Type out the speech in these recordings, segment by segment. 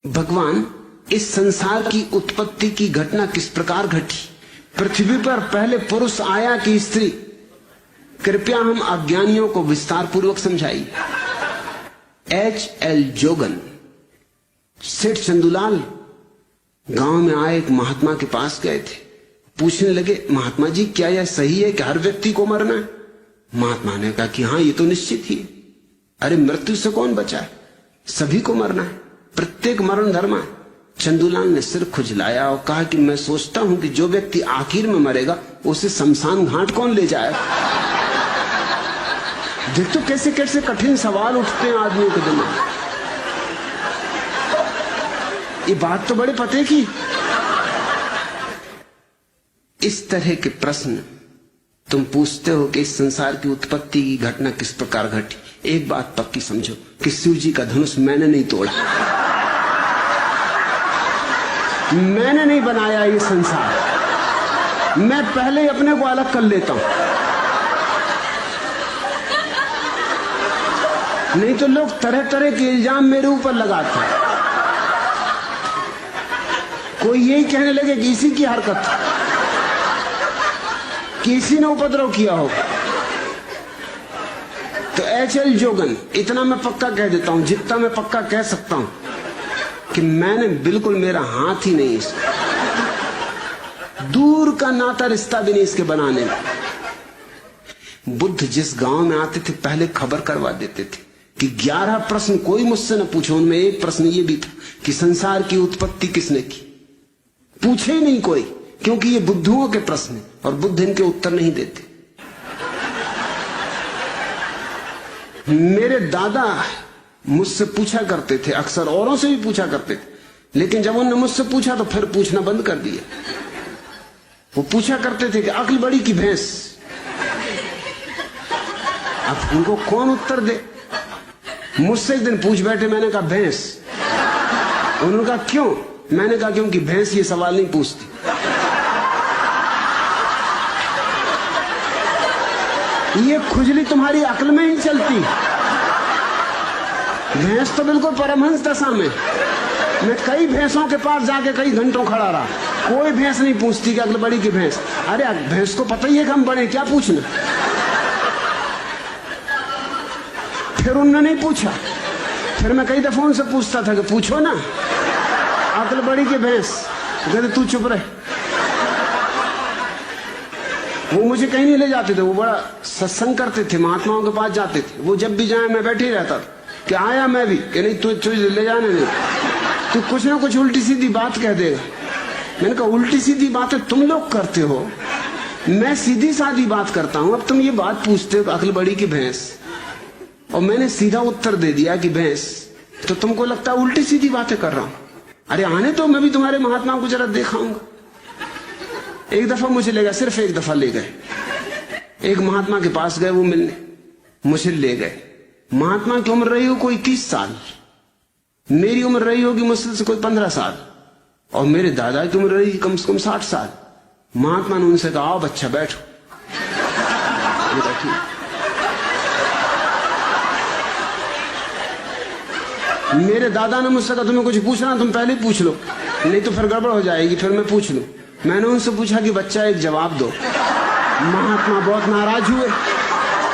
भगवान, इस संसार की उत्पत्ति की घटना किस प्रकार घटी? पृथ्वी पर पहले पुरुष आया कि स्त्री? कृपया हम अज्ञानियों को विस्तार पूर्वक समझाइए। H.L. जोगन, सेठ चंदूलाल गांव में आए एक महात्मा के पास गए थे। पूछने लगे, महात्मा जी क्या यह सही है कि हर व्यक्ति को मरना है? महात्मा ने कहा कि हाँ, ये तो निश्चित ही है। अरे मृत्यु से कौन बचा है? सभी को मरना है, प्रत्येक मरण धर्म है। चंदूलाल ने सिर खुजलाया और कहा कि मैं सोचता हूं कि जो व्यक्ति आखिर में मरेगा उसे शमशान घाट कौन ले जाएगा? देख तो कैसे कैसे कठिन सवाल उठते हैं आदमियों के दिमाग। ये बात तो बड़े पते की। इस तरह के प्रश्न तुम पूछते हो कि इस संसार की उत्पत्ति की घटना किस प्रकार घटी। एक बात पक्की समझो कि शिव जी का धनुष मैंने नहीं तोड़ा, मैंने नहीं बनाया ये संसार। मैं पहले अपने को अलग कर लेता हूं, नहीं तो लोग तरह तरह के इल्जाम मेरे ऊपर लगाते हैं। कोई यही कहने लगे कि इसी की हरकत, किसी ने उपद्रव किया हो। तो H.L. जोगन, इतना मैं पक्का कह देता हूं, जितना मैं पक्का कह सकता हूं कि मैंने बिल्कुल, मेरा हाथ ही नहीं इसमें, दूर का नाता रिश्ता भी नहीं इसके बनाने में। बुद्ध जिस गांव में आते थे पहले खबर करवा देते थे कि 11 प्रश्न कोई मुझसे न पूछो। उनमें एक प्रश्न ये भी था कि संसार की उत्पत्ति किसने की? पूछे ही नहीं कोई, क्योंकि ये बुद्धुओं के प्रश्न हैं और बुद्ध इनके उत्तर नहीं देते। मेरे दादा मुझसे पूछा करते थे, अक्सर औरों से भी पूछा करते थे, लेकिन जब उन्होंने मुझसे पूछा तो फिर पूछना बंद कर दिया। वो पूछा करते थे कि अक्ल बड़ी की भैंस। अब उनको कौन उत्तर दे? मुझसे एक दिन पूछ बैठे, मैंने कहा भैंस। उन्होंने कहा क्यों? मैंने कहा क्योंकि भैंस ये सवाल नहीं पूछती। ये खुजली तुम्हारी अक्ल में ही चलती। भैंस तो बिल्कुल परमहंस दशा में। मैं कई भैंसों के पास जाके कई घंटों खड़ा रहा, कोई भैंस नहीं पूछती कि अक्ल बड़ी की भैंस। अरे भैंस को पता ही है कि हम बड़े, क्या पूछना? फिर उन्होंने नहीं पूछा। फिर मैं कई दफा उनसे पूछता था कि पूछो ना, अक्ल बड़ी की भैंस। कहते तू चुप रहे। वो मुझे कहीं नहीं ले जाते थे, वो बड़ा सत्संग करते थे, महात्माओं के पास जाते थे। वो जब भी जाए मैं बैठे ही रहता था कि आया मैं भी, कि नहीं तू ले जाने नहीं, तू कुछ ना कुछ उल्टी सीधी बात कह देगा। मैंने कहा उल्टी सीधी बातें तुम लोग करते हो, मैं सीधी सादी बात करता हूं। अब तुम ये बात पूछते हो अक्ल बड़ी की भैंस, और मैंने सीधा उत्तर दे दिया कि भैंस, तो तुमको लगता है उल्टी सीधी बातें कर रहा हूं। अरे आने तो, मैं भी तुम्हारे महात्मा को जरा दिखाऊंगा। एक दफा मुझे ले गए, सिर्फ एक दफा ले गए। एक महात्मा के पास गए वो मिलने, मुझे ले गए। महात्मा की उम्र रही हो कोई 30 साल, मेरी उम्र रही होगी मुश्किल से कोई 15 साल, और मेरे दादा की उम्र रही कम से कम 60 साल। महात्मा ने उनसे कहा आओ बच्चा बैठो। मेरे दादा ने मुझसे कहा तुम्हें कुछ पूछना तुम पहले ही पूछ लो, नहीं तो फिर गड़बड़ हो जाएगी, फिर मैं पूछ लूं। मैंने उनसे पूछा कि बच्चा एक जवाब दो। महात्मा बहुत नाराज हुए,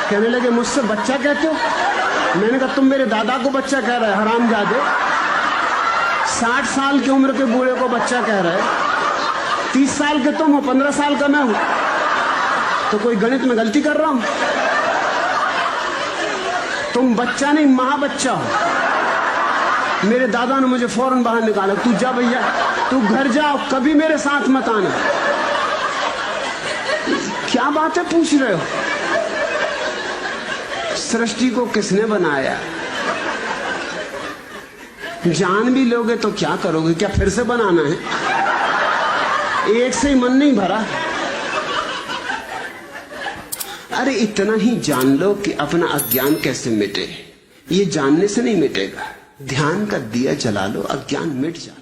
कहने लगे मुझसे बच्चा कहते हो? मैंने कहा तुम मेरे दादा को बच्चा कह रहे हरामजादे, 60 साल की उम्र के बूढ़े को बच्चा कह रहे, 30 साल के तुम हो, 15 साल का मैं हूं, तो कोई गणित में गलती कर रहा हूं? तुम बच्चा नहीं महाबच्चा हो। मेरे दादा ने मुझे फौरन बाहर निकाला, तू जा भैया, तू घर जाओ, कभी मेरे साथ मत आना। क्या बातें पूछ रहे हो? सृष्टि को किसने बनाया? जान भी लोगे तो क्या करोगे? क्या फिर से बनाना है? एक से ही मन नहीं भरा। अरे इतना ही जान लो कि अपना अज्ञान कैसे मिटे। ये जानने से नहीं मिटेगा, ध्यान का दिया जला लो, अज्ञान मिट जाए।